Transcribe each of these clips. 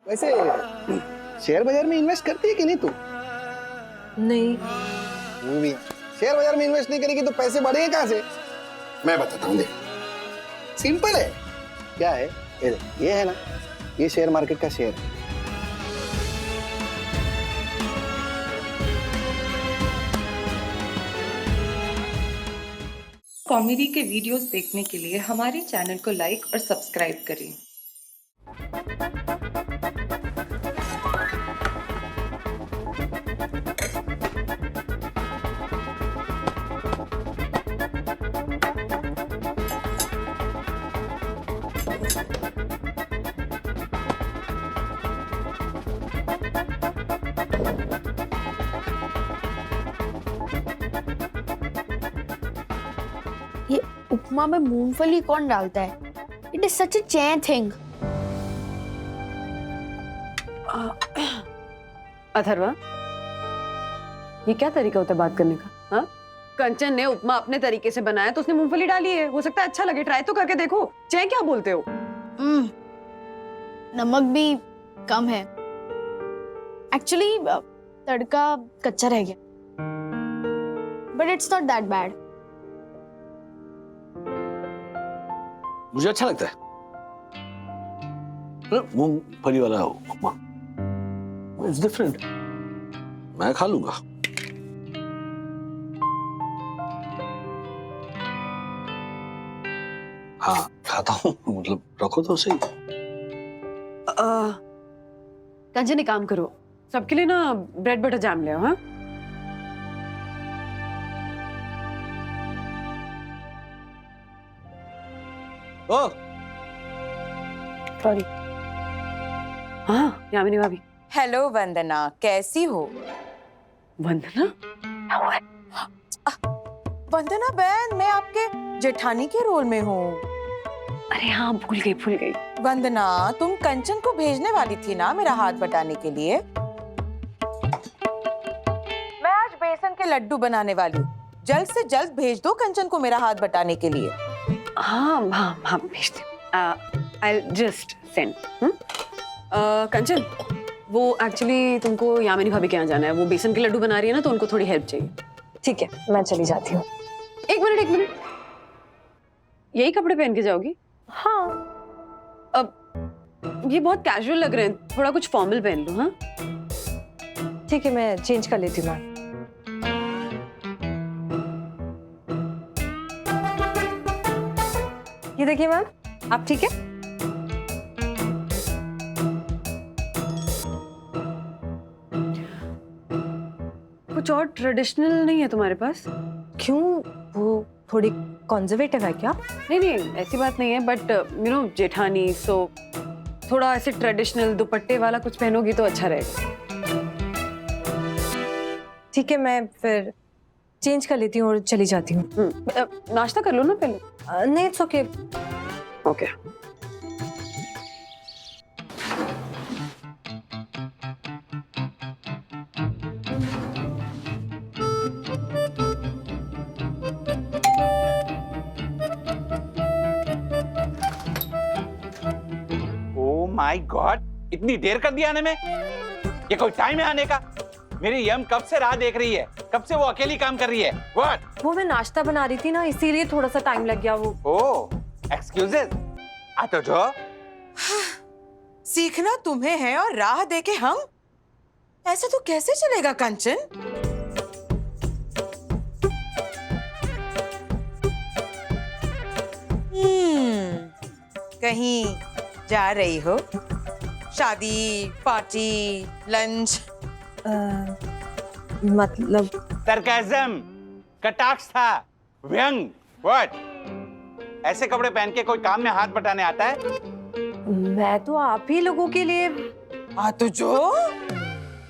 वैसे शेयर बाजार में इन्वेस्ट करती है कि नहीं तू? नहीं। वो भी शेयर बाजार में इन्वेस्ट नहीं करेगी तो पैसे बढ़ेंगे कहाँ से? मैं बताता हूँ, देख सिंपल है। क्या है ये है ना, ये शेयर मार्केट का शेयर है। कॉमेडी के वीडियोस देखने के लिए हमारे चैनल को लाइक और सब्सक्राइब करें। ये उपमा में मूंगफली कौन डालता है? It is such a chain thing. Atharva, ये क्या तरीका होता है बात करने का? हाँ, कंचन ने उपमा अपने तरीके से बनाया तो उसने मूंगफली डाली है। हो सकता है अच्छा लगे, ट्राई तो करके देखो। चाहे क्या बोलते हो? नमक भी कम है। एक्चुअली तड़का कच्चा रह गया, but it's not that bad. मुझे अच्छा लगता है मूंगफली वाला उपमा। इट्स डिफरेंट, मैं खा लूंगा। हाँ खाता हूँ, मतलब रखो तो सही। कंचन एक काम करो, सबके लिए ना ब्रेड बटर जैम ले आओ। हाँ, ओ सॉरी। हाँ यामिनी भाभी। हेलो वंदना, कैसी हो? वंदना? वंदना बहन, मैं आपके जेठानी के रोल में हूँ। अरे हाँ, भूल गई। वंदना, तुम कंचन को भेजने वाली थी ना मेरा हाथ बटाने के लिए? मैं आज बेसन के लड्डू बनाने वाली हूँ। जल्द से जल्द भेज दो कंचन को मेरा हाथ बटाने के लिए। हाँ भेजती हूँ। I'll just send. कंचन, वो एक्चुअली तुमको यामिनी भाभी के यहाँ जाना है। वो बेसन के लड्डू बना रही है ना, तो उनको थोड़ी हेल्प चाहिए। ठीक है, मैं चली जाती हूँ। एक मिनट, यही कपड़े पहन के जाओगी? हाँ। अब ये बहुत कैजुअल लग रहे हैं, थोड़ा कुछ फॉर्मल पहन लो। हाँ ठीक है, मैं चेंज कर लेती हूँ मैम। ये देखिए मैम, आप ठीक है? कुछ और ट्रेडिशनल नहीं है तुम्हारे पास? क्यों, वो थोड़ी कंजर्वेटिव है क्या? नहीं, ऐसी बात नहीं है, बट यू नो जेठानी, सो थोड़ा ऐसे ट्रेडिशनल दुपट्टे वाला कुछ पहनोगी तो अच्छा रहेगा। ठीक है, मैं फिर चेंज कर लेती हूँ और चली जाती हूँ। नाश्ता कर लो ना पहले। नहीं, it's okay. Okay. Oh my God, इतनी देर कर दिया आने में? ये कोई टाइम है आने का? मेरी यम कब से राह देख रही है, कब से वो अकेली काम कर रही है। व्हाट? वो मैं नाश्ता बना रही थी ना, इसीलिए थोड़ा सा टाइम लग गया। वो ओह एक्सक्यूजेस, आ तो जो। सीखना तुम्हें है और राह देके हम? ऐसे तो कैसे चलेगा कंचन? कहीं जा रही हो? शादी, पार्टी, लंच? मतलब सरकाज़म, कटाक्ष था, व्यंग। व्हाट? ऐसे कपड़े पहन के कोई काम में हाथ बटाने आता है? मैं तो आप ही लोगों के लिए। हाँ तो जो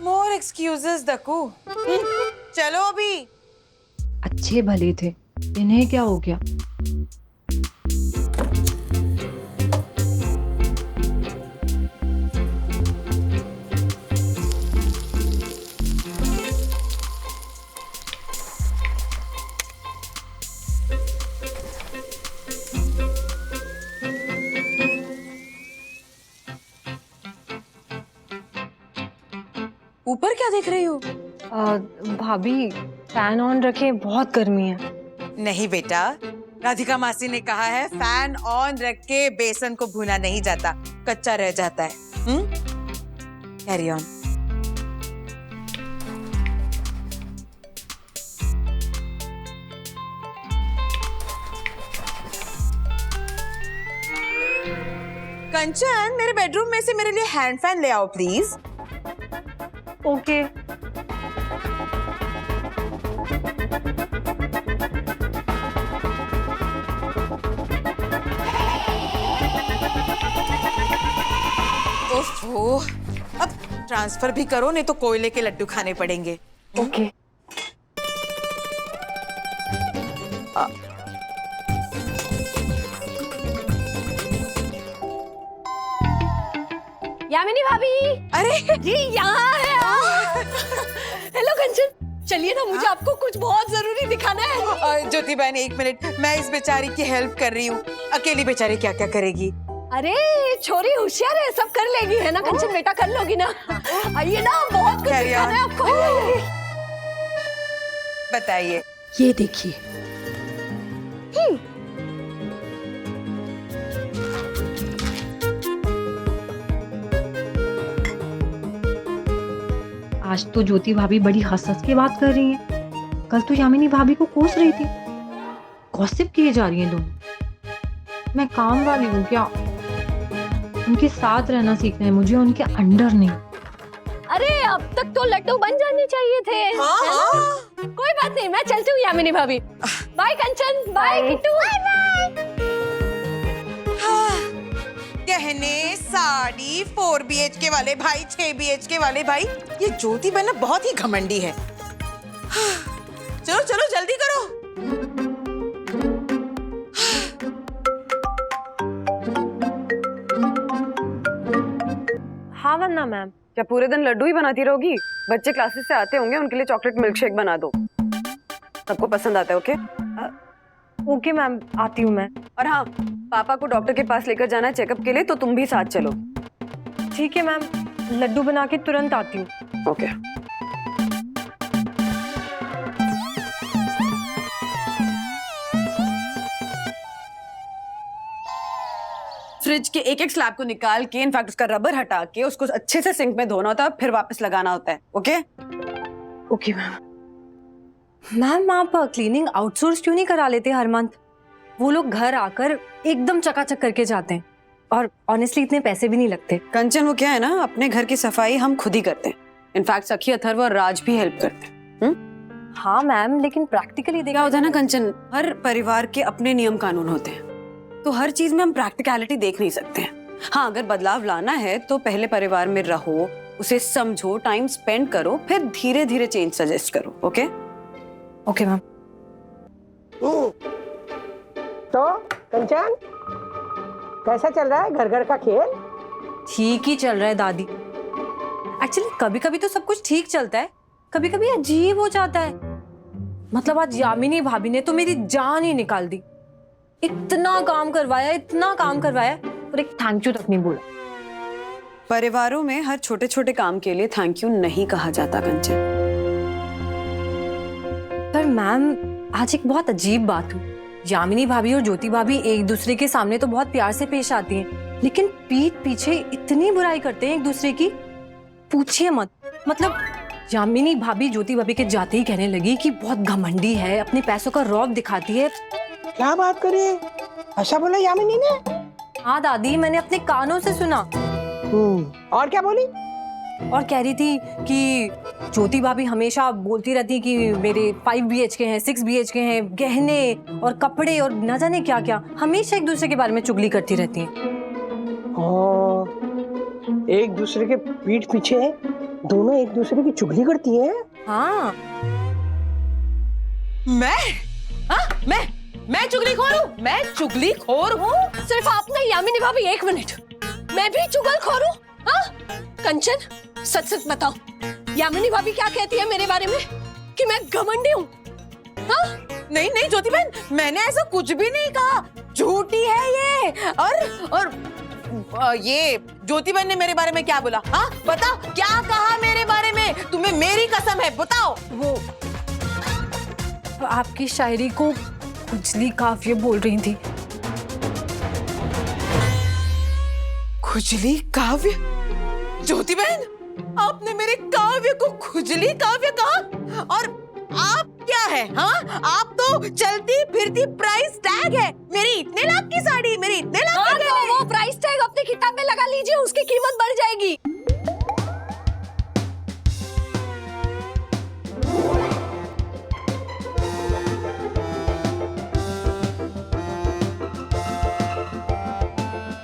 मोर एक्सक्यूजेस दकू। चलो अभी। अच्छे भले थे, इन्हें क्या हो गया? ऊपर क्या देख रही हो? भाभी फैन ऑन रखे, बहुत गर्मी है। नहीं बेटा, राधिका मासी ने कहा है फैन ऑन रख के बेसन को भुना नहीं जाता, कच्चा रह जाता है। Carry on. कंचन, मेरे बेडरूम में से मेरे लिए हैंड फैन ले आओ प्लीज। ओके। ओफो, अब ट्रांसफर भी करो, नहीं तो कोयले के लड्डू खाने पड़ेंगे। ओके। यामिनी भाभी, अरे ये यहाँ है। हेलो कंचन, चलिए ना, मुझे आपको कुछ बहुत जरूरी दिखाना है। ज्योति बहन, एक मिनट, मैं इस बेचारी की हेल्प कर रही हूँ। अकेली बेचारी क्या क्या करेगी? अरे छोरी होशियार है, सब कर लेगी, है ना कंचन बेटा, कर लोगी ना। आइए ना, बहुत कुछ Carry दिखाना है on. आपको। बताइए। ये देखिए। आज तो ज्योति भाभी बड़ी हंस-हंस के बात कर रही हैं। कल तो यामिनी भाभी को कोस रही थी। गॉसिप किए जा रही हैं दोनों। मैं काम वाली हूँ क्या? उनके साथ रहना सीखना है मुझे, उनके अंडर नहीं। अरे अब तक तो लड्डू बन जाने चाहिए थे। हाँ, है ना? कोई बात नहीं, मैं चलती हूँ यामिनी भाभी। बाय कंचन, बाय किट्टू। गहने, साड़ी, 4 BHK वाले भाई, 6 BHK वाले भाई, ये ज्योति बहन ना बहुत ही घमंडी है। चलो चलो जल्दी करो। हाँ वरना मैम। क्या पूरे दिन लड्डू ही बनाती रहोगी? बच्चे क्लासेस से आते होंगे, उनके लिए चॉकलेट मिल्क शेक बना दो, सबको पसंद आता है। ओके ओके मैम, आती हूँ मैं। और हाँ, पापा को डॉक्टर के पास लेकर जाना है चेकअप के लिए, तो तुम भी साथ चलो। ठीक है मैम, लड्डू बना के तुरंत आती हूँ। ओके। फ्रिज के एक एक स्लैब को निकाल के, इनफैक्ट उसका रबर हटा के, उसको अच्छे से सिंक में धोना होता है, फिर वापस लगाना होता है। Okay okay ma'am. मैम आप क्लीनिंग आउटसोर्स क्यों नहीं करा लेते हर मंथ? वो लोग घर आकर एकदम चकाचक करके जाते हैं और ऑनेस्टली इतने पैसे भी नहीं लगते। कंचन, वो क्या है ना, अपने घर की सफाई हम खुद ही करते हैं। इनफैक्ट सखी, अथर्व और राज भी हेल्प करते हैं। हाँ मैम, लेकिन प्रैक्टिकली क्या होता है ना कंचन, हर परिवार के अपने नियम कानून होते हैं, तो हर चीज में हम प्रैक्टिकलिटी देख नहीं सकते हैं। हाँ, अगर बदलाव लाना है तो पहले परिवार में रहो, उसे समझो, टाइम स्पेंड करो, फिर धीरे धीरे चेंज सजेस्ट करो। Okay okay ma'am. तो कंचन, कैसा चल रहा है घर घर का खेल? ठीक ही चल रहा है दादी। एक्चुअली कभी कभी तो सब कुछ ठीक चलता है, कभी कभी अजीब हो जाता है। मतलब आज यामिनी भाभी ने तो मेरी जान ही निकाल दी। इतना काम करवाया, इतना काम करवाया, और एक थैंक यू तक नहीं बोला। परिवारों में हर छोटे छोटे काम के लिए थैंक यू नहीं कहा जाता कंचन। पर मैम, आज एक बहुत अजीब बात हुई। यामिनी भाभी और ज्योति भाभी एक दूसरे के सामने तो बहुत प्यार से पेश आती हैं, लेकिन पीठ पीछे इतनी बुराई करते हैं एक दूसरे की, पूछिए मत। मतलब यामिनी भाभी ज्योति भाभी के जाते ही कहने लगी कि बहुत घमंडी है, अपने पैसों का रौब दिखाती है। क्या बात करे, ऐसा बोला यामिनी ने? हाँ दादी, मैंने अपने कानों से सुना। और क्या बोली? और कह रही थी कि ज्योति भाभी हमेशा बोलती रहती कि मेरे 5 BHK हैं, 6 BHK हैं, गहने और कपड़े और न जाने क्या क्या, हमेशा एक दूसरे के बारे में चुगली करती रहती हैं। एक दूसरे के पीठ पीछे दोनों एक दूसरे की चुगली करती हैं। हाँ। मैं चुगलीखोर हूँ? मैं चुगलीखोर हूँ? सिर्फ आप नहीं यामिनी भाभी, एक मिनट, मैं भी चुगलखोर हूँ? हाँ कंचन, सच सच बताओ, यामिनी भाभी क्या कहती है मेरे बारे में कि मैं घमंडी हूँ? हाँ? नहीं नहीं ज्योति बहन, मैंने ऐसा कुछ भी नहीं कहा, झूठी है ये। और ये ज्योति बहन ने मेरे बारे में क्या बोला? हाँ बता, क्या कहा मेरे बारे में? तुम्हें मेरी कसम है, बताओ। वो आपकी शायरी को खुजली काफिया बोल रही थी। खुजली काव्य? ज्योति बहन, आपने मेरे काव्य को खुजली काव्य कहा? और आप क्या है? हाँ, आप तो चलती फिरती प्राइस टैग है। मेरी इतने लाख की साड़ी, मेरी इतने लाख की गहने। वो प्राइस टैग अपने किताब में लगा लीजिए, उसकी कीमत बढ़ जाएगी।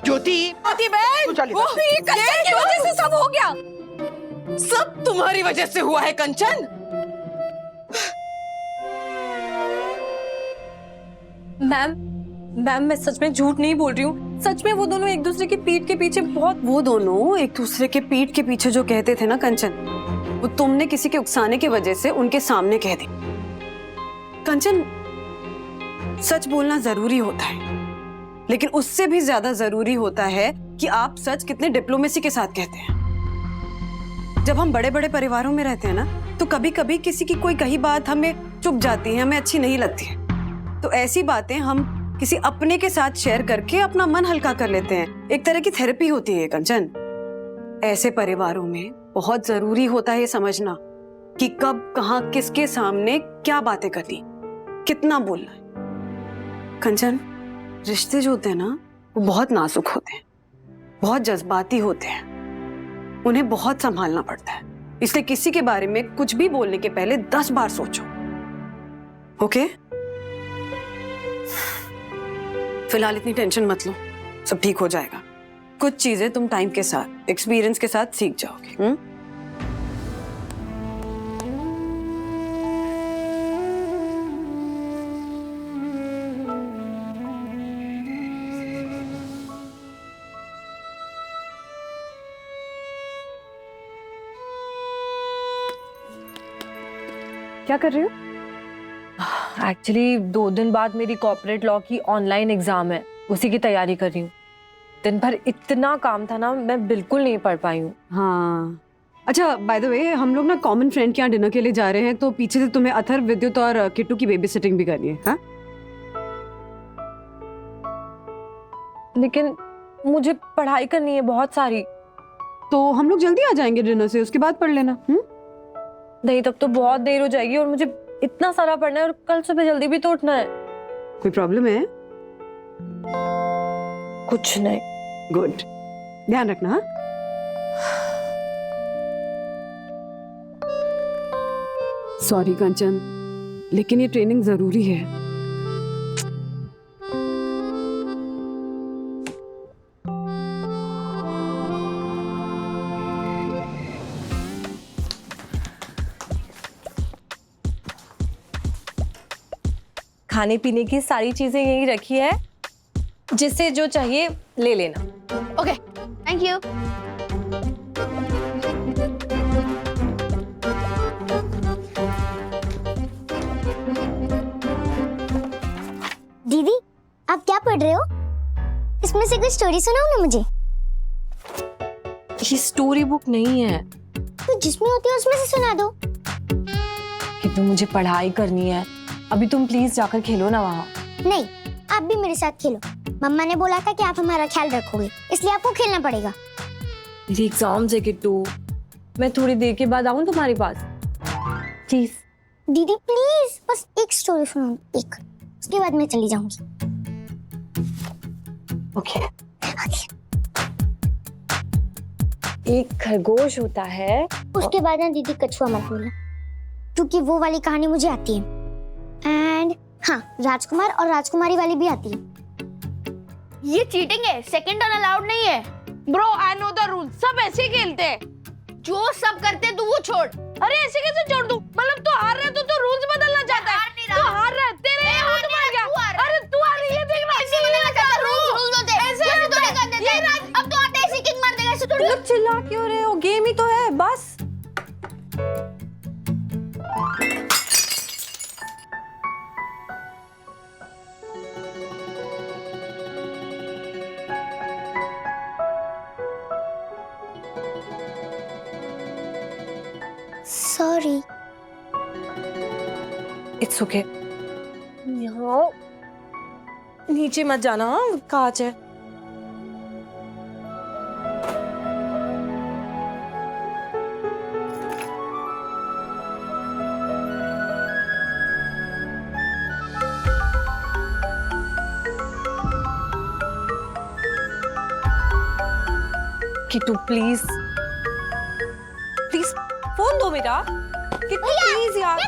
ज्योति बहन, वो ये कंचन की वजह से सब हो गया। सब तुम्हारी वजह से हुआ है कंचन। मैम मैं सच में झूठ नहीं बोल रही हूँ। सच में वो दोनों एक दूसरे की पीठ के पीछे बहुत वो दोनों एक दूसरे के पीठ के पीछे जो कहते थे ना कंचन, वो तुमने किसी के उकसाने की वजह से उनके सामने कह दी। कंचन, सच बोलना जरूरी होता है, लेकिन उससे भी ज्यादा जरूरी होता है कि आप सच कितने डिप्लोमेसी के साथ कहते हैं। जब हम बड़े बड़े परिवारों में रहते हैं ना, तो कभी कभी किसी की कोई कही बात हमें चुभ जाती है, हमें अच्छी नहीं लगती है। तो ऐसी बातें हम किसी अपने के साथ शेयर करके अपना मन हल्का कर लेते हैं। एक तरह की थेरेपी होती है कंचन। ऐसे परिवारों में बहुत जरूरी होता है ये समझना कि कब कहाँ किसके सामने क्या बातें करनी, कितना बोलना है। कंचन, रिश्ते जो होते हैं ना, वो बहुत नाजुक होते हैं, बहुत जज्बाती होते हैं, उन्हें बहुत संभालना पड़ता है। इसलिए किसी के बारे में कुछ भी बोलने के पहले 10 बार सोचो। ओके? फिलहाल इतनी टेंशन मत लो, सब ठीक हो जाएगा। कुछ चीजें तुम टाइम के साथ, एक्सपीरियंस के साथ सीख जाओगे। क्या कर रही हो? एक्चुअली 2 दिन बाद मेरी कॉर्पोरेट लॉ की ऑनलाइन एग्जाम है, उसी की तैयारी कर रही हूँ। दिन भर इतना काम था ना, मैं बिल्कुल नहीं पढ़ पाई हूँ। हाँ, अच्छा बाय द वे, हम लोग ना कॉमन फ्रेंड के यहाँ डिनर के लिए जा रहे हैं, तो पीछे से तुम्हें अथर, विद्युत और किट्टू की बेबी सिटिंग भी करनी है। हाँ? लेकिन मुझे पढ़ाई करनी है बहुत सारी। तो हम लोग जल्दी आ जाएंगे डिनर से, उसके बाद पढ़ लेना। नहीं, तब तो बहुत देर हो जाएगी और मुझे इतना सारा पढ़ना है और कल सुबह जल्दी भी तो उठना है। कोई प्रॉब्लम है? कुछ नहीं। गुड, ध्यान रखना। हाँ? सॉरी कंचन, लेकिन ये ट्रेनिंग जरूरी है। खाने पीने की सारी चीजें यहीं रखी है, जिसे जो चाहिए ले लेना। Okay, thank you. दीदी, आप क्या पढ़ रहे हो? इसमें से कोई स्टोरी सुनाओ ना मुझे। ये स्टोरी बुक नहीं है। तो जिसमें होती है उसमें से सुना दो। कि मुझे पढ़ाई करनी है। अभी तुम प्लीज जाकर खेलो ना वहाँ। नहीं, आप भी मेरे साथ खेलो। मम्मा ने बोला था कि आप हमारा ख्याल रखोगे, इसलिए आपको खेलना पड़ेगा। मेरी एग्जाम्स है किट्टू, मैं थोड़ी देर के बाद आऊँ तुम्हारे पास प्लीज। दीदी प्लीज, बस एक स्टोरी सुनाओ, एक, उसके बाद मैं चली जाऊंगी। ओके। एक खरगोश होता है। उसके बाद ना दीदी कछुआ मत बोलना, क्योंकि वो वाली कहानी मुझे आती है। एंड हाँ, राजकुमार और राजकुमारी वाली भी आती है। ये चीटिंग है, सेकंड टर्न अलाउड नहीं है। Bro, I know the rule, सब ऐसे खेलते हैं। जो सब करते हैं तू वो छोड़। अरे ऐसे कैसे छोड़ दूं? मतलब तू हार रहा है तो रूल्स बदलना चाहता है। तू हार रहा है, तेरे हाथ में क्या? अरे तू हार रही है, देख ना। ऐसे बदलना चाहता है, रूल्स होते हैं। ऐसे तो नहीं कर देते। अब तो आते ऐसे किक मार देगा, ऐसे थोड़ी। तुम चिल्ला क्यों रहे हो? गेम ही तो है, बस। सॉरी। It's okay. यहाँ नीचे मत जाना, हाँ कांच है। किट्टू प्लीज प्लीज फोन दो मेरा। किट्टू प्लीज यार।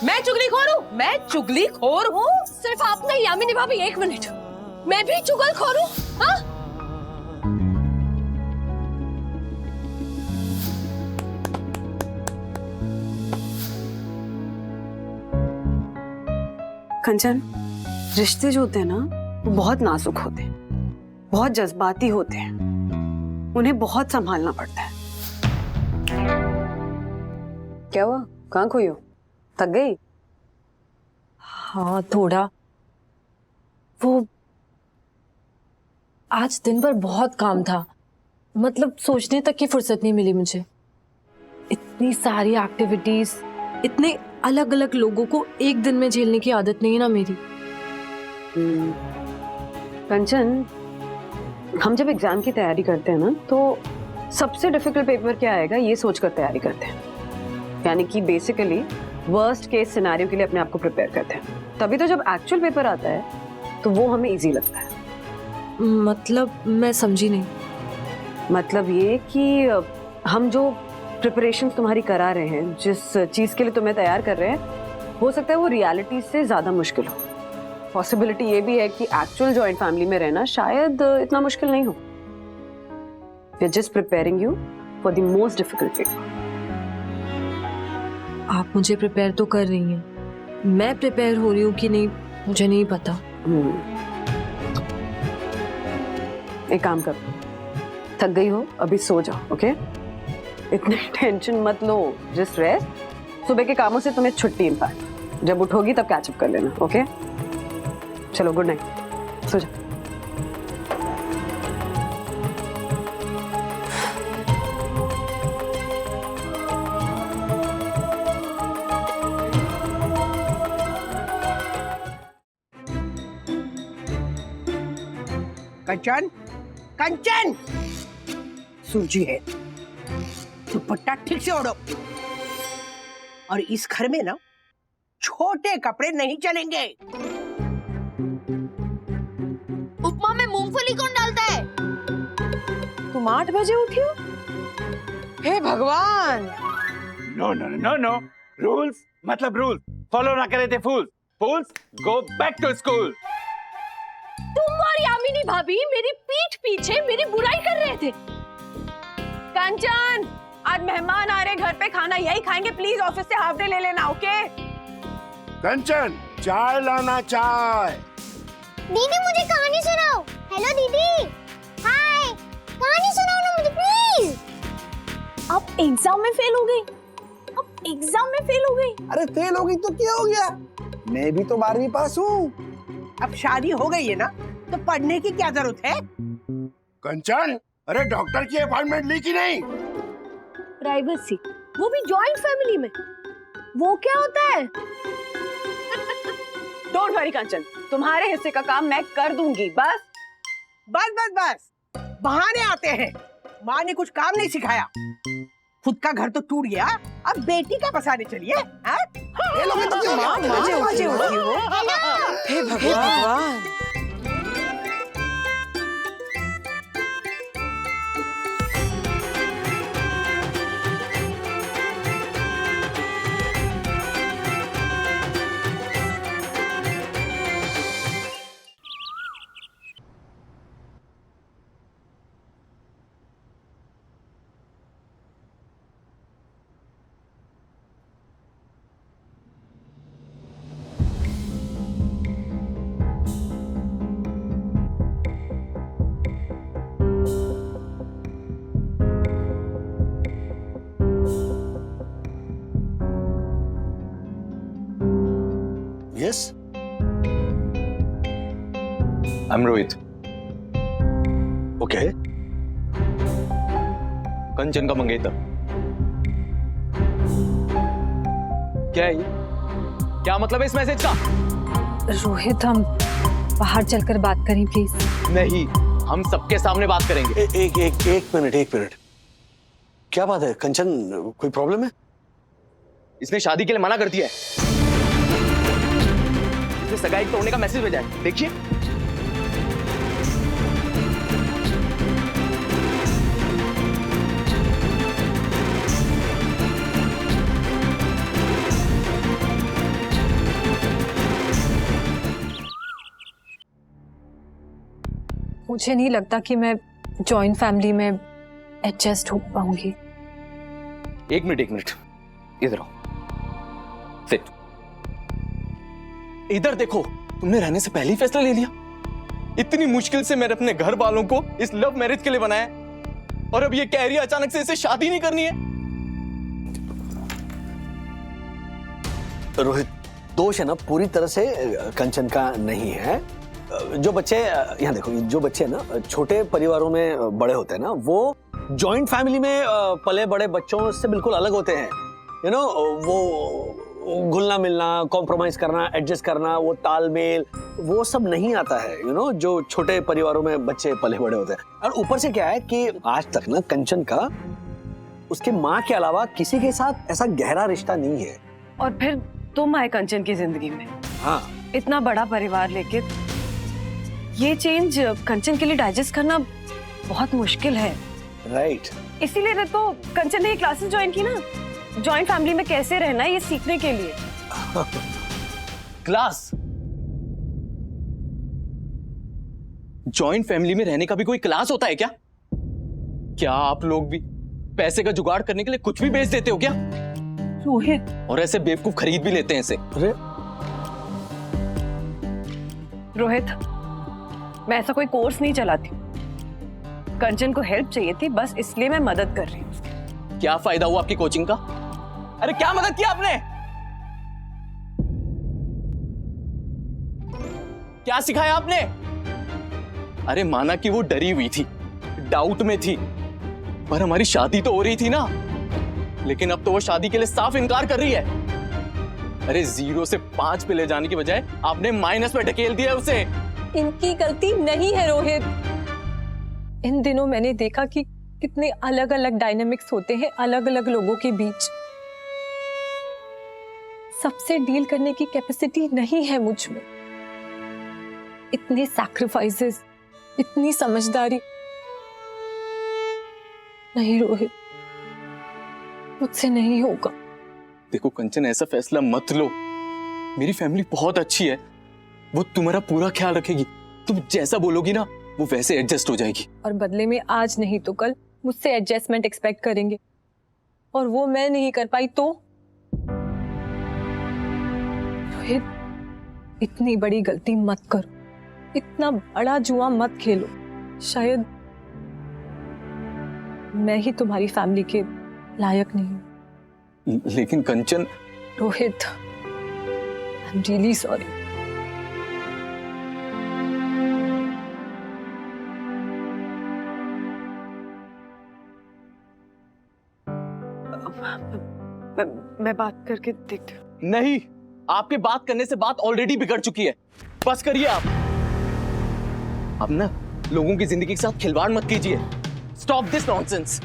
मैं चुगलीखोर हूँ, मैं चुगलीखोर हूँ। सिर्फ आप नहीं यामिनी भाभी, 1 मिनट, मैं भी चुगलखोर हूँ? हाँ? कंचन, रिश्ते जो होते हैं ना वो बहुत नाजुक होते हैं, बहुत जज्बाती होते हैं, उन्हें बहुत संभालना पड़ता है। क्या हुआ, कहाँ खोई हो, थक गई? हाँ थोड़ा। वो आज दिन भर बहुत काम था, मतलब सोचने तक की फुर्सत नहीं मिली मुझे। इतनी सारी एक्टिविटीज, इतने अलग अलग लोगों को एक दिन में झेलने की आदत नहीं है ना मेरी। कंचन, हम जब एग्जाम की तैयारी करते हैं ना तो सबसे डिफिकल्ट पेपर क्या आएगा ये सोचकर तैयारी करते हैं, यानी कि बेसिकली वर्स्ट केस सिनेरियो के लिए अपने आप को प्रिपेयर करते हैं। तभी तो जब एक्चुअल पेपर आता है तो वो हमें इजी लगता है। मतलब मैं समझी नहीं। मतलब ये कि हम जो प्रिपरेशन तुम्हारी करा रहे हैं, जिस चीज के लिए तुम्हें तैयार कर रहे हैं, हो सकता है वो रियलिटी से ज्यादा मुश्किल हो। पॉसिबिलिटी ये भी है कि एक्चुअल जॉइंट फैमिली में रहना शायद इतना मुश्किल नहीं हो। We are just preparing you for the most difficult paper. आप मुझे प्रिपेयर तो कर रही हैं, मैं प्रिपेयर हो रही हूँ कि नहीं मुझे नहीं पता। एक काम कर, थक गई हो अभी सो जाओ, ओके? इतनी टेंशन मत लो, जस्ट रेस्ट। सुबह के कामों से तुम्हें छुट्टी, इनफैक्ट जब उठोगी तब कैचअप कर लेना, ओके? चलो गुड नाइट, सो जाओ। कंचन, कंचन, सूजी है, दुपट्टा ठीक से ओढ़ो। और इस घर में ना छोटे कपड़े नहीं चलेंगे। उपमा में मूंगफली कौन डालता है? तुम 8 बजे उठी हो? हे भगवान! No no no no, rules मतलब रूल्स फॉलो ना करे थे fools. Fools go back to school. तुम और यामिनी भाभी मेरी पीठ पीछे मेरी बुराई कर रहे थे। कंचन, आज मेहमान आ रहे घर पे, खाना यही खाएंगे, प्लीज ऑफिस से हाफ डे ले लेना, ओके? कंचन, चाय लाना, चाय। दीदी मुझे कहानी सुनाओ। हेलो दीदी, हाय, कहानी सुनाओ ना मुझे प्लीज। अब एग्जाम में फेल हो गई, अब एग्जाम में फेल हो गई। अरे फेल हो गई तो क्या हो गया, मैं भी तो 12वीं पास हूँ। अब शादी हो गई है ना तो पढ़ने की क्या जरूरत है? कंचन, अरे डॉक्टर की अपॉइंटमेंट ली कि नहीं? प्राइवेसी, वो भी जॉइंट फैमिली में, वो क्या होता है? डोंट वरी कंचन, तुम्हारे हिस्से का काम मैं कर दूंगी, बस। बस बस बस, बहाने आते हैं। माँ ने कुछ काम नहीं सिखाया, खुद का घर तो टूट गया, अब बेटी का बसाने चलिए। ये लोग तो क्या माँ 5 बजे उठी हो? हे भगवान! I am Rohit. ओके, कंचन का मंगेतर। क्या है ये? क्या मतलब है इस मैसेज का? रोहित, हम बाहर चलकर बात करें प्लीज। नहीं, हम सबके सामने बात करेंगे। एक मिनट। क्या बात है कंचन, कोई प्रॉब्लम है? इसने शादी के लिए मना कर दिया है। इसने सगाई तोड़ने का मैसेज भेजा है, देखिए। मुझे नहीं लगता कि मैं जॉइंट फैमिली में एडजस्ट हो पाऊंगी। एक मिनट, इधर आओ, सिट। इधर देखो, तुमने रहने से पहले ही फैसला ले लिया। इतनी मुश्किल से मैंने अपने घर वालों को इस लव मैरिज के लिए बनाया, और अब ये कह रही है अचानक से इसे शादी नहीं करनी है। रोहित, दोष है ना पूरी तरह से कंचन का नहीं है। जो बच्चे यहाँ देखो, जो बच्चे ना छोटे परिवारों में बड़े होते हैं ना, वो जॉइंट फैमिली में पले बड़े बच्चों से बिल्कुल अलग होते हैं। यू नो, वो घुलना मिलना, कॉम्प्रोमाइज करना, एडजस्ट करना, वो तालमेल, वो सब नहीं आता है। यू नो, जो छोटे परिवारों में बच्चे पले बड़े होते हैं। और ऊपर से क्या है कि आज तक ना कंचन का उसके माँ के अलावा किसी के साथ ऐसा गहरा रिश्ता नहीं है। और फिर तुम आए कंचन की जिंदगी में। हाँ, इतना बड़ा परिवार लेके ये चेंज कंचन के लिए डाइजेस्ट करना बहुत मुश्किल है। राइट। इसीलिए तो कंचन ने ये क्लासेस ज्वाइन की ना, जॉइंट फैमिली में कैसे रहना है ये सीखने के लिए। क्लास? जॉइंट फैमिली में रहने का भी कोई क्लास होता है क्या? क्या आप लोग भी पैसे का जुगाड़ करने के लिए कुछ भी बेच देते हो क्या? रोहित, और ऐसे बेवकूफ खरीद भी लेते हैं इसे। अरे रोहित, मैं ऐसा कोई कोर्स नहीं चलाती। कंचन को हेल्प चाहिए थी, बस इसलिए मैं मदद कर रही हूँ। क्या फायदा हुआ आपकी कोचिंग का? अरे क्या मदद किया आपने? क्या सिखाया आपने? अरे माना कि वो डरी हुई थी, डाउट में थी, पर हमारी शादी तो हो रही थी ना। लेकिन अब तो वो शादी के लिए साफ इनकार कर रही है। अरे 0 से 5 पे ले जाने की बजाय आपने माइनस में ढकेल दिया उसे। इनकी गलती नहीं है रोहित। इन दिनों मैंने देखा कि कितने अलग अलग डायनामिक्स होते हैं अलग अलग लोगों के बीच। सबसे डील करने की कैपेसिटी नहीं है मुझ में। इतने सैक्रिफाइसेस, इतनी समझदारी नहीं रोहित, मुझसे नहीं होगा। देखो कंचन, ऐसा फैसला मत लो। मेरी फैमिली बहुत अच्छी है, वो तुम्हारा पूरा ख्याल रखेगी। तुम जैसा बोलोगी ना, वो वैसे एडजस्ट हो जाएगी। और बदले में आज नहीं तो कल मुझसे एडजस्टमेंट एक्सपेक्ट करेंगे, और वो मैं नहीं कर पाई तो? रोहित, इतनी बड़ी गलती मत करो, इतना बड़ा जुआ मत खेलो। शायद मैं ही तुम्हारी फैमिली के लायक नहीं हूं। लेकिन Kanchan. Rohit, I am really sorry. मैं बात करके देखती हूँ। नहीं, आपके बात करने से बात ऑलरेडी बिगड़ चुकी है। बस करिए आप। अब ना लोगों की जिंदगी के साथ खिलवाड़ मत कीजिए। Stop this nonsense.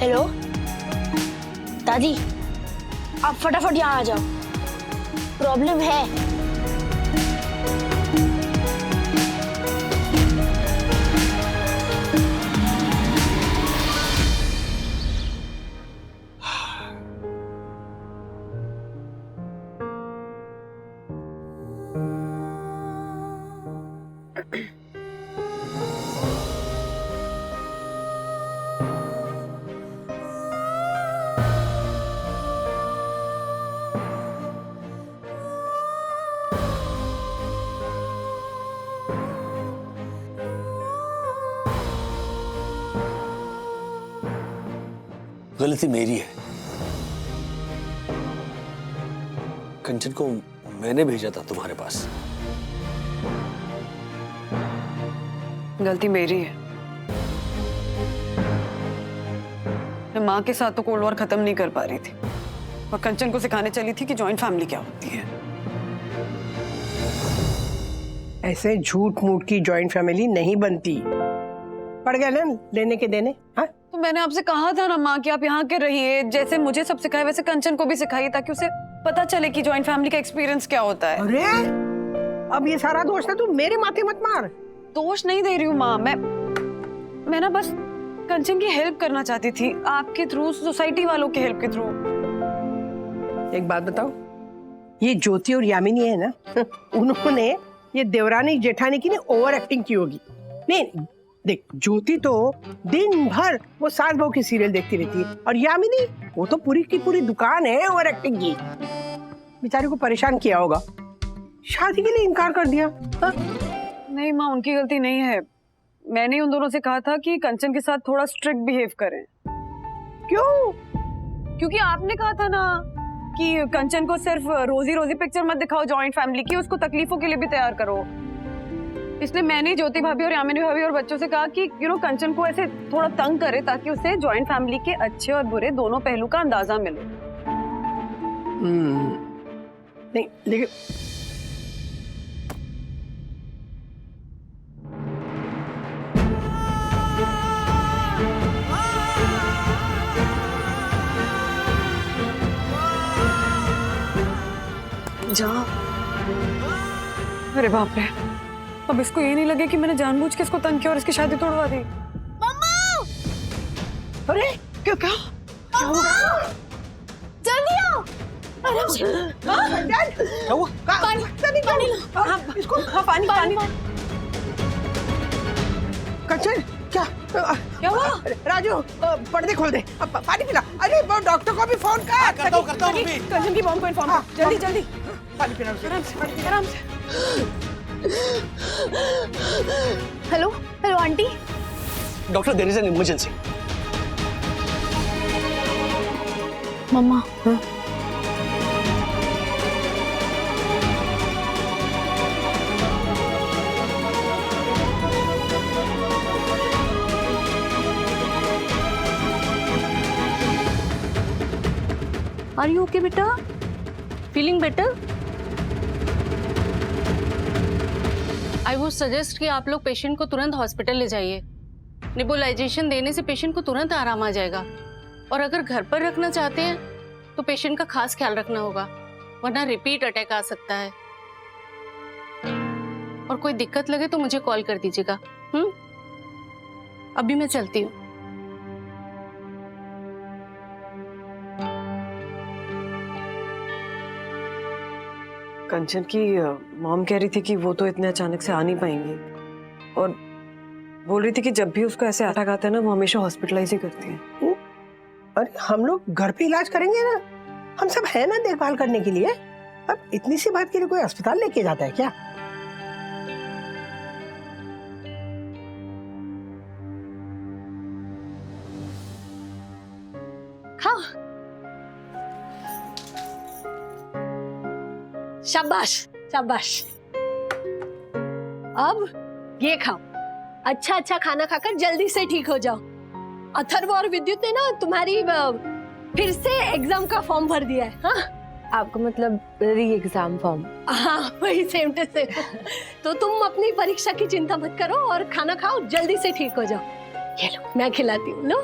हेलो दादी, आप फटाफट यहाँ आ जाओ, प्रॉब्लम है। गलती मेरी है। कंचन को मैंने भेजा था तुम्हारे पास। गलती मेरी है। मैं माँ के साथ तो कोल्ड वॉर खत्म नहीं कर पा रही थी और कंचन को सिखाने चली थी कि जॉइंट फैमिली क्या होती है। ऐसे झूठ मूठ की जॉइंट फैमिली नहीं बनती। पड़ गया ना लेने के देने। हाँ, तो मैंने आपसे कहा था ना माँ कि आप यहाँ के रहिए, जैसे मुझे सब सिखाए वैसे कंचन को भी सिखाइए ताकि उसे पता चले कि जॉइंट फैमिली का एक्सपीरियंस क्या होता है। अरे अब ये सारा दोष ना तू मेरे माथे मत मार। दोष नहीं दे रही हूँ माँ, मैं ना बस कंचन की हेल्प करना चाहती थी आपके थ्रू, सोसाइटी वालों के हेल्प के थ्रू। एक बात बताओ, ये ज्योति और यामिनी है ना, उन्होंने ये देवरानी जेठानी की ना ओवर एक्टिंग की होगी। नहीं देख, ज्योति तो दिन भर वो सास बहू की सीरियल देखती रहती है और यामिनी वो तो पूरी की पूरी दुकान है ओवर एक्टिंग की। बेचारे को परेशान किया होगा, शादी के लिए इनकार कर दिया। हा? नहीं माँ, उनकी गलती नहीं है। मैंने उन दोनों से कहा था कि कंचन के साथ थोड़ा स्ट्रिक्ट बिहेव करें। क्यों? क्योंकि आपने कहा था ना कि कंचन को सिर्फ रोजी रोजी पिक्चर मत दिखाओ जॉइंट फैमिली की, उसको तकलीफों के लिए भी तैयार करो। इसलिए मैंने ज्योति भाभी और यामिनी भाभी और बच्चों से कहा कि कंचन को ऐसे थोड़ा तंग करे ताकि उसे जॉइंट फैमिली के अच्छे और बुरे दोनों पहलू का अंदाजा मिले। नहीं लेकिन जा। अरे बाप रे, अब इसको ये नहीं लगे कि मैंने जानबूझ के इसको तंग किया और इसकी शादी तोड़वा दी। मम्मा! अरे क्या क्या क्या हुआ? जल्दी आओ। क्या हुआ? पानी लो। इसको पानी पानी। कंचन क्या हुआ? राजू पर्दे खोल दे, पानी पिला। अरे वो डॉक्टर को भी फोन कर। करता हूँ अभी। कंचन की मॉम को इन्फॉर्म कर, जल्दी जल्दी। पानी पिला। आराम से। Hello hello aunty. Doctor, there is an emergency. Mamma. Are you okay बेटा? Feeling better? I would suggest कि आप लोग पेशेंट को तुरंत हॉस्पिटल ले जाइए। नेबुलाइजेशन देने से पेशेंट को तुरंत आराम आ जाएगा। और अगर घर पर रखना चाहते हैं तो पेशेंट का खास ख्याल रखना होगा, वरना रिपीट अटैक आ सकता है। और कोई दिक्कत लगे तो मुझे कॉल कर दीजिएगा। अभी मैं चलती हूँ। कंचन की मॉम कह रही थी कि वो तो इतने अचानक से आ नहीं पाएंगी और बोल रही थी कि जब भी उसको ऐसे अटैक आता है ना, वो हमेशा हॉस्पिटलाइज ही करती है। अरे हम लोग घर पे इलाज करेंगे ना, हम सब है ना देखभाल करने के लिए। अब इतनी सी बात के लिए कोई अस्पताल लेके जाता है क्या? खाओ। शाबाश शाबाश। अब ये खाओ, अच्छा अच्छा खाना खाकर जल्दी से ठीक हो जाओ। अथर्व और विद्युत ने ना तुम्हारी फिर से एग्जाम का फॉर्म भर दिया है। हाँ, आपका मतलब री एग्जाम फॉर्म? हाँ वही सेम टू सेम। तो तुम अपनी परीक्षा की चिंता मत करो और खाना खाओ, जल्दी से ठीक हो जाओ। ये लो मैं खिलाती हूँ, लो।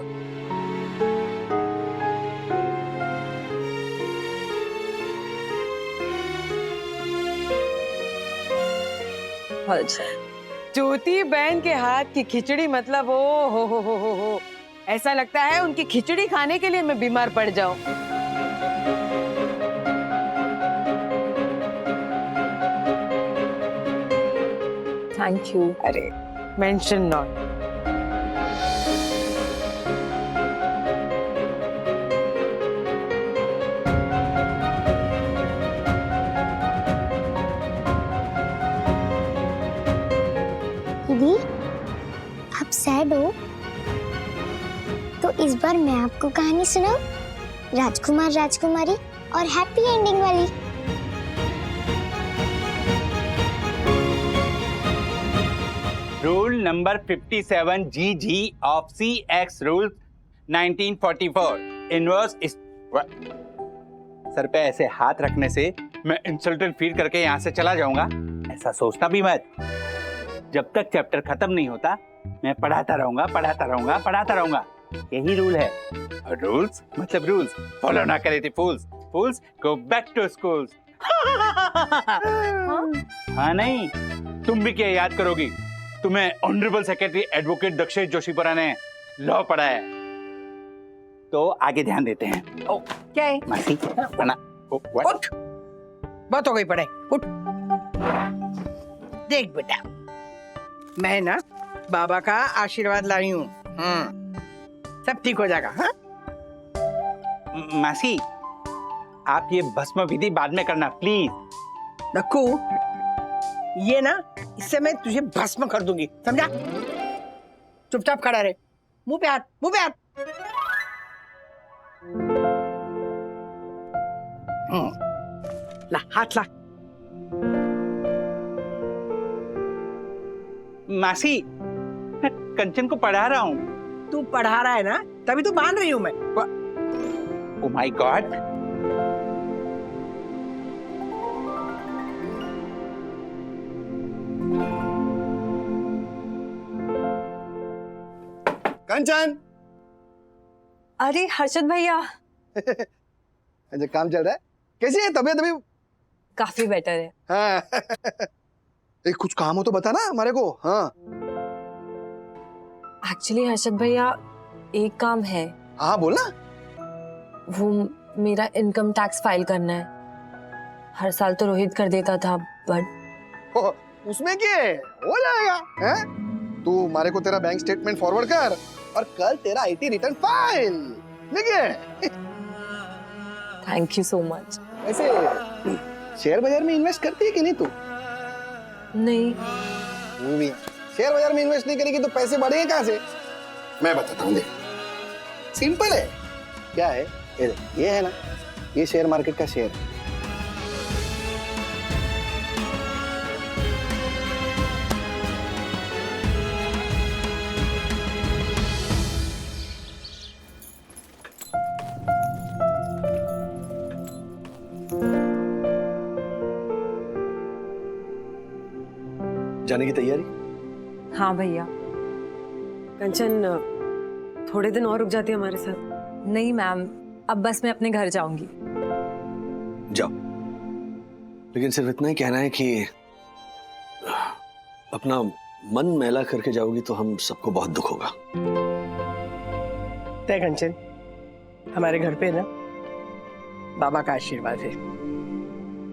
ज्योति बहन के हाथ की खिचड़ी मतलब ओ हो। ऐसा लगता है उनकी खिचड़ी खाने के लिए मैं बीमार पड़ जाऊं। Thank you. अरे मेंशन नॉट। दीदी आप सैड हो तो इस बार मैं आपको कहानी सुनाऊं, राजकुमार राजकुमारी और हैप्पी एंडिंग वाली। Rule number 57 GG of CX rule 1944 inverse इस सर पे ऐसे हाथ रखने से मैं इंसल्टेड फील करके यहाँ से चला जाऊंगा, ऐसा सोचना भी मत। जब तक चैप्टर खत्म नहीं होता मैं पढ़ाता रहूंगा, पढ़ाता रहूंगा, पढ़ाता रहूंगा। यही रूल है। और रूल्स मतलब रूल्स फॉलो ना करे थे fools, fools go back to schools. हाँ नहीं, तुम भी क्या याद करोगी? तुम्हें honourable secretary advocate Dakshesh Joshipura ने लॉ पढ़ाया है, तो आगे ध्यान देते हैं। ओ, क्या है? मासी, बना। ओ, what? उठ, बहुत हो गई पढ़ाई, उठ। देख बेटा, मैं ना बाबा का आशीर्वाद लाई हूँ, सब ठीक हो जाएगा। हाँ? मासी, आप ये भस्म विधि बाद में करना प्लीज। नक्कू, ये ना इससे मैं तुझे भस्म कर दूंगी, समझा? चुपचाप खड़ा रहे, मुंह पे हाथ, मुंह पे हाथ। ला हाथ ला। मासी, मैं कंचन को पढ़ा रहा हूँ। तू पढ़ा रहा है ना, तभी तो मान रही हूँ मैं। Oh my God! कंचन। अरे हर्षद भैया। अच्छा, काम चल रहा है? कैसी है तबीयत अभी? काफी बेटर है। हाँ। एक कुछ काम हो तो बता ना हमारे को। हाँ एक्चुअली हर्षद भैया एक काम है। हाँ बोलना। वो मेरा इनकम टैक्स फाइल करना है। हर साल तो रोहित कर देता था, बट उसमें क्या है, हो जाएगा। हैं? तू हमारे को तेरा बैंक स्टेटमेंट फॉरवर्ड कर और कल तेरा आईटी रिटर्न फाइल लिखे। Thank you so much. ऐसे शेयर बाजार में इन्वेस्ट करती है कि नहीं तू? नहीं। वो भी शेयर बाजार में इन्वेस्ट नहीं करेगी तो पैसे बढ़ेंगे कहाँ से? मैं बताता हूँ, देख सिंपल है। क्या है ये है ना, ये शेयर मार्केट का शेयर है। जाने की तैयारी? हाँ भैया। कंचन थोड़े दिन और रुक जाती है हमारे साथ? नहीं मैम, अब बस मैं अपने घर जाऊंगी। जाओ, लेकिन सिर्फ इतना ही कहना है कि अपना मन मैला करके जाओगी तो हम सबको बहुत दुख होगा। तय कंचन, हमारे घर पे ना बाबा का आशीर्वाद है।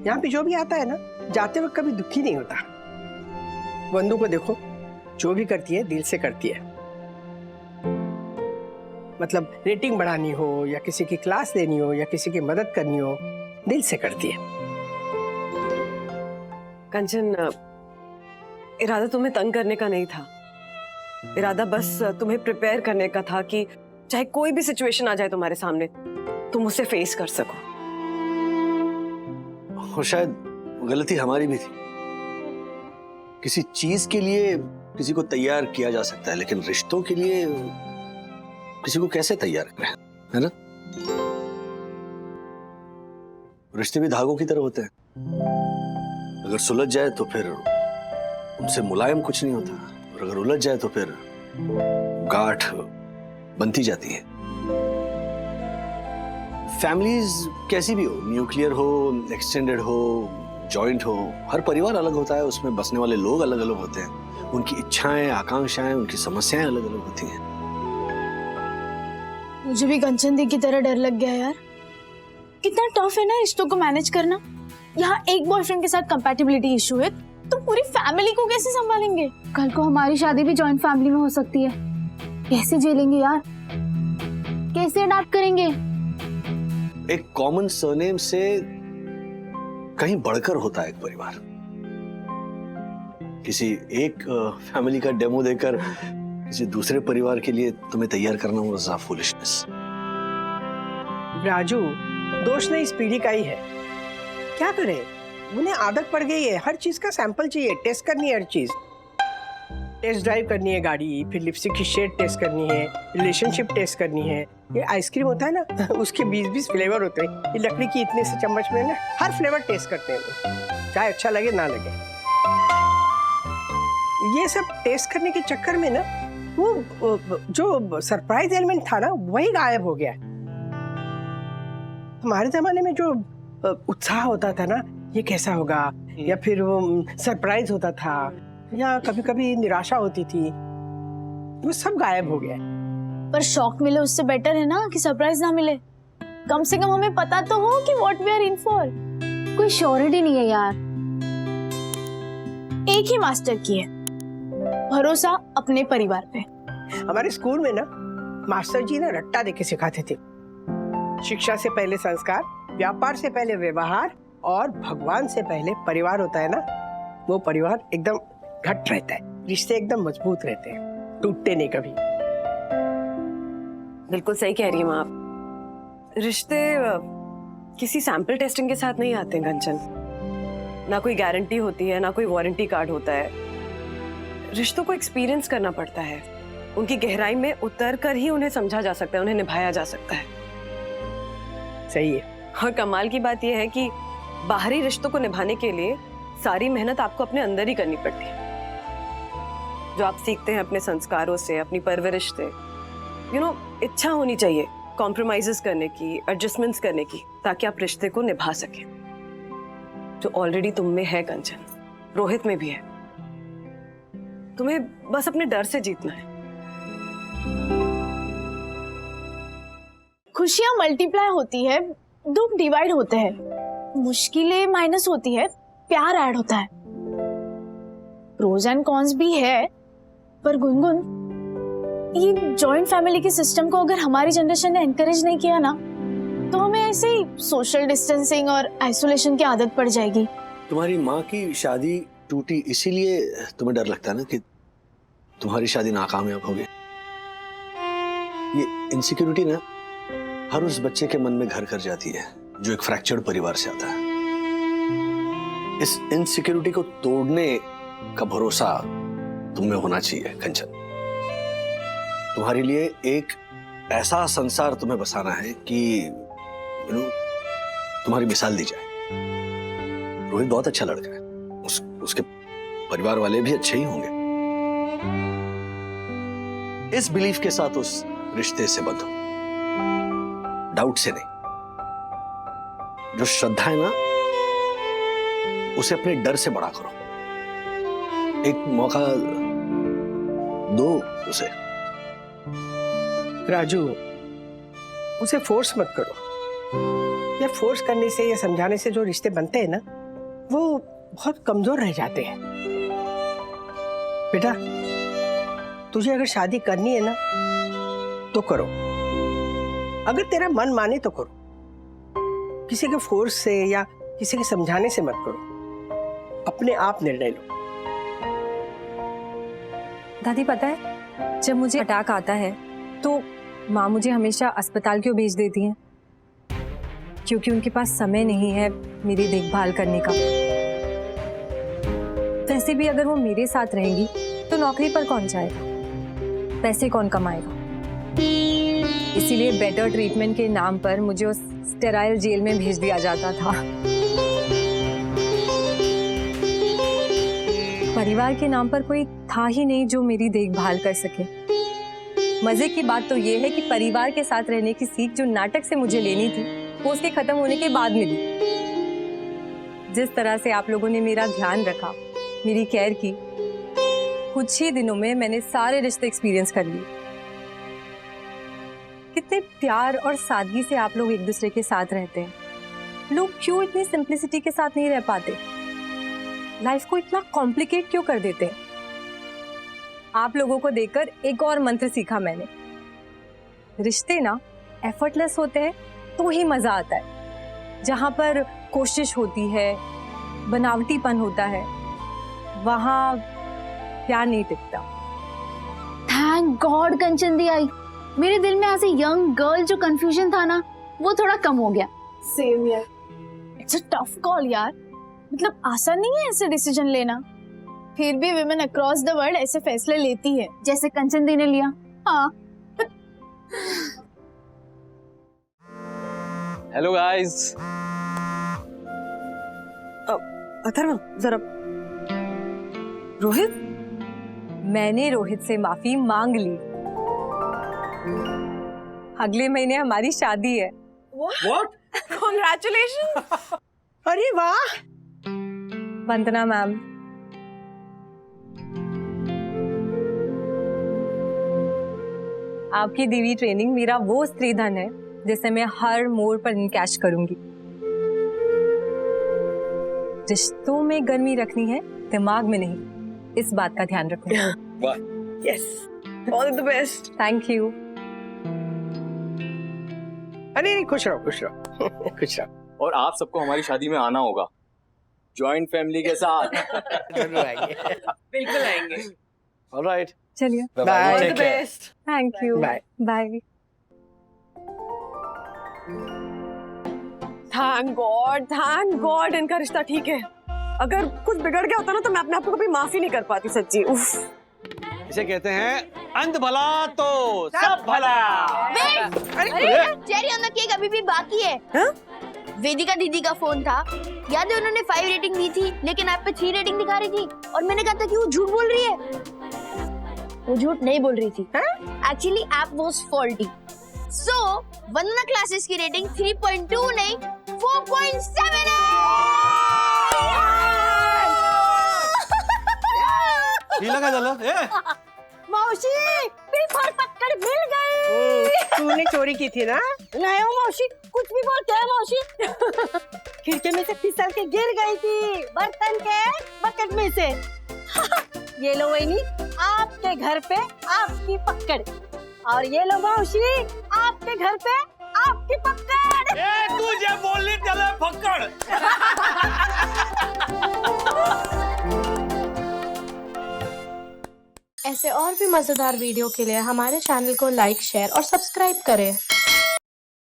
यहाँ पे जो भी आता है ना, जाते वक्त कभी दुखी नहीं होता। बंधु को देखो, जो भी करती है दिल से करती है। मतलब रेटिंग बढ़ानी हो या किसी की क्लास देनी हो या किसी की मदद करनी हो, दिल से करती है। कंचन, इरादा तुम्हें तंग करने का नहीं था। इरादा बस तुम्हें प्रिपेयर करने का था कि चाहे कोई भी सिचुएशन आ जाए तुम्हारे सामने, तुम उसे फेस कर सको। और शायद गलती हमारी भी थी। किसी चीज के लिए किसी को तैयार किया जा सकता है, लेकिन रिश्तों के लिए किसी को कैसे तैयार करें, है ना? रिश्ते भी धागों की तरह होते हैं। अगर सुलझ जाए तो फिर उनसे मुलायम कुछ नहीं होता, और अगर उलझ जाए तो फिर गांठ बनती जाती है। फैमिलीज कैसी भी हो, न्यूक्लियर हो, एक्सटेंडेड हो, जॉइंट हो, हर परिवार अलग होता है। उसमें बसने वाले लोग अलग अलग होते हैं। उनकी इच्छाएं, आकांक्षाएं, उनकी समस्याएं अलग अलग होती हैं। मुझे भी कंचन दी की तरह डर लग गया यार। कितना टफ है ना रिश्तों को मैनेज करना। यहाँ एक बॉयफ्रेंड के साथ कंपैटिबिलिटी इशू है, तो पूरी फैमिली को कैसे संभालेंगे? कल को हमारी शादी भी जॉइंट फैमिली में हो सकती है। कैसे झेलेंगे यार? कैसे अडॉप्ट करेंगे? एक कॉमन सरनेम से कहीं बढ़कर होता है एक परिवार। किसी एक फैमिली का डेमो देकर किसी दूसरे परिवार के लिए तुम्हें तैयार करना वाज अ फूलिशनेस। राजू, दोष नहीं इस पीढ़ी का ही है। क्या करें, उन्हें आदत पड़ गई है, हर चीज का सैंपल चाहिए, टेस्ट करनी है हर चीज। टेस्ट ड्राइव करनी है गाड़ी, फिर लिपस्टिक की शेड टेस्ट करनी है, रिलेशनशिप टेस्ट करनी है। ये आइसक्रीम होता है ना, उसके 20-20 फ्लेवर होते हैं। ये लकड़ी की इतने से चम्मच में ना हर फ्लेवर टेस्ट करते हैं वो, चाहे अच्छा लगे ना लगे। ये सब टेस्ट करने के चक्कर में ना वो जो सरप्राइज एलिमेंट था ना वही गायब हो गया। हमारे जमाने में जो उत्साह होता था ना, ये कैसा होगा, या फिर वो सरप्राइज होता था, या कभी कभी निराशा होती थी, वो सब गायब हो गया। पर शॉक मिले उससे बेटर है ना कि सरप्राइज ना मिले। कम से कम हमें पता तो हो कि what we are in for. कोई श्योरिटी नहीं है यार। एक ही मास्टर की है, भरोसा अपने परिवार पे। हमारे स्कूल में ना मास्टर जी ना रट्टा देके सिखाते थे, शिक्षा से पहले संस्कार, व्यापार से पहले व्यवहार, और भगवान से पहले परिवार होता है ना, वो परिवार एकदम घट रहता है, रिश्ते एकदम मजबूत रहते हैं, टूटते नहीं कभी। बिल्कुल सही कह रही हैं आप। रिश्ते किसी सैंपल टेस्टिंग के साथ नहीं आते हैं कंचन। ना कोई गारंटी होती है, ना कोई वारंटी कार्ड होता है। रिश्तों को एक्सपीरियंस करना पड़ता है, उनकी गहराई में उतर कर ही उन्हें समझा जा सकता है, उन्हें निभाया जा सकता है। सही है। और कमाल की बात यह है कि बाहरी रिश्तों को निभाने के लिए सारी मेहनत आपको अपने अंदर ही करनी पड़ती है, जो आप सीखते हैं अपने संस्कारों से, अपनी परवरिश से। इच्छा होनी चाहिए कॉम्प्रोमाइजेस करने की, एडजस्टमेंट्स करने की, ताकि आप रिश्ते को निभा सकें, जो ऑलरेडी तुम में है कंचन, रोहित में भी है। तुम्हें बस अपने डर से जीतना है। खुशियां मल्टीप्लाई होती है, दुख डिवाइड होते हैं, मुश्किलें माइनस होती है, प्यार ऐड होता है। प्रोज एंड कॉन्स भी है, पर गुनगुन, ये जॉइंट फैमिली के सिस्टम को अगर हमारी जनरेशन ने एनकरेज नहीं किया ना, तो हमें ऐसे ही सोशल डिस्टेंसिंग और आइसोलेशन की आदत पड़ जाएगी। तुम्हारी माँ की शादी टूटी इसीलिए तुम्हें डर लगता है ना कि तुम्हारी शादी नाकामयाब होगी। ये इनसिक्योरिटी ना हर उस बच्चे के मन में घर कर जाती है जो एक फ्रैक्चर्ड परिवार से आता है। इस इनसिक्योरिटी को तोड़ने का भरोसा तुम में होना चाहिए कंचन। तुम्हारे लिए एक ऐसा संसार तुम्हें बसाना है कि तुम्हारी मिसाल दी जाए। रोहित बहुत अच्छा लड़का है, उसके परिवार वाले भी अच्छे ही होंगे। इस बिलीफ के साथ उस रिश्ते से बंधो, डाउट से नहीं। जो श्रद्धा है ना, उसे अपने डर से बड़ा करो। एक मौका दो उसे। राजू, उसे फोर्स मत करो। या फोर्स करने से या समझाने से जो रिश्ते बनते हैं ना, वो बहुत कमजोर रह जाते हैं। बेटा, तुझे अगर शादी करनी है ना, तो करो। अगर तेरा मन माने तो करो। किसी के फोर्स से या किसी के समझाने से मत करो, अपने आप निर्णय लो। दादी, पता है जब मुझे अटैक आता है तो माँ मुझे हमेशा अस्पताल क्यों भेज देती हैं? क्योंकि उनके पास समय नहीं है मेरी देखभाल करने का। वैसे भी अगर वो मेरे साथ रहेंगी तो नौकरी पर कौन जाएगा, पैसे कौन कमाएगा? इसीलिए बेटर ट्रीटमेंट के नाम पर मुझे उस स्टेराइल जेल में भेज दिया जाता था। परिवार के नाम पर कोई था ही नहीं जो मेरी देखभाल कर सके। मजे की बात तो ये है कि परिवार के साथ रहने की सीख जो नाटक से मुझे लेनी थी, वो उसके खत्म होने के बाद मिली। जिस तरह से आप लोगों ने मेरा ध्यान रखा, मेरी केयर की, कुछ ही दिनों में मैंने सारे रिश्ते एक्सपीरियंस कर लिए। कितने प्यार और सादगी से आप लोग एक दूसरे के साथ रहते हैं। लोग क्यों इतनी सिंप्लिसिटी के साथ नहीं रह पाते? लाइफ को इतना कॉम्प्लिकेट क्यों कर देते हैं? आप लोगों को देखकर एक और मंत्र सीखा मैंने। रिश्ते ना एफर्टलेस होते हैं तो ही मजा आता है। जहां पर कोशिश होती है, बनावटीपन होता है, वहां प्यार नहीं टिकता। थैंक थैंक गॉड कंचन दी आई। मेरे दिल में एज ए यंग गर्ल जो कंफ्यूजन था ना, वो थोड़ा कम हो गया। सेम यार। इट्स अ टफ कॉल यार, मतलब आसान नहीं है ऐसे डिसीजन लेना। फिर भी विमेन अक्रॉस द वर्ल्ड ऐसे फैसले लेती है, जैसे कंचन दी ने लिया। हाँ। Hello guys. अथर्व जरा। रोहित, मैंने रोहित से माफी मांग ली। अगले महीने हमारी शादी है। What? Congratulations! अरे वाह। वंदना मैम। आपकी दी हुई ट्रेनिंग मेरा वो स्त्री धन है जिसे मैं हर मोड़ पर इनकैश करूंगी। रिश्तों में गर्मी रखनी है, दिमाग में नहीं। इस बात का ध्यान रखना। Yes, all the best. Thank you. अरे नहीं, खुश रहो खुश रहो। खुश रहो। और आप सबको हमारी शादी में आना होगा, जॉइंट फैमिली के साथ। जरूर आएंगे। बिल्कुल आएंगे। ऑलराइट, चलिए, bye. Take care. Thank you. Bye. Bye. Thank God इनका रिश्ता ठीक है। अगर कुछ बिगड़ गया होता ना तो मैं अपने आप को कभी माफी नहीं कर पाती, सच्ची। उफ। इसे कहते हैं अंध भला तो सब भला। चेरी ऑन द केक अभी भी बाकी है। वेदिका दीदी का फोन था, याद है उन्होंने 5 रेटिंग दी थी, लेकिन ऐप पे 3 रेटिंग दिखा रही थी और मैंने कहा था कि वो झूठ बोल रही है। वो झूठ नहीं बोल रही थी। Actually app was faulty. So Vandana classes की रेटिंग 3.2 नहीं 4.7 है। हिला काय झालं? मौसी, पेपर पकड़ मिल गई। तूने चोरी की थी ना? नहीं हो मौसी, कुछ भी बोलते हैं मौसी। खिड़की में से फिसल के गिर गई थी, बर्तन के बकेट में से। ये लो वहीनी, आपके घर पे आपकी पकड़। और ये लो मौसी, आपके घर पे आपकी पकड़। तुझे बोलने चले पकड़। ऐसे और भी मजेदार वीडियो के लिए हमारे चैनल को लाइक, शेयर और सब्सक्राइब करें।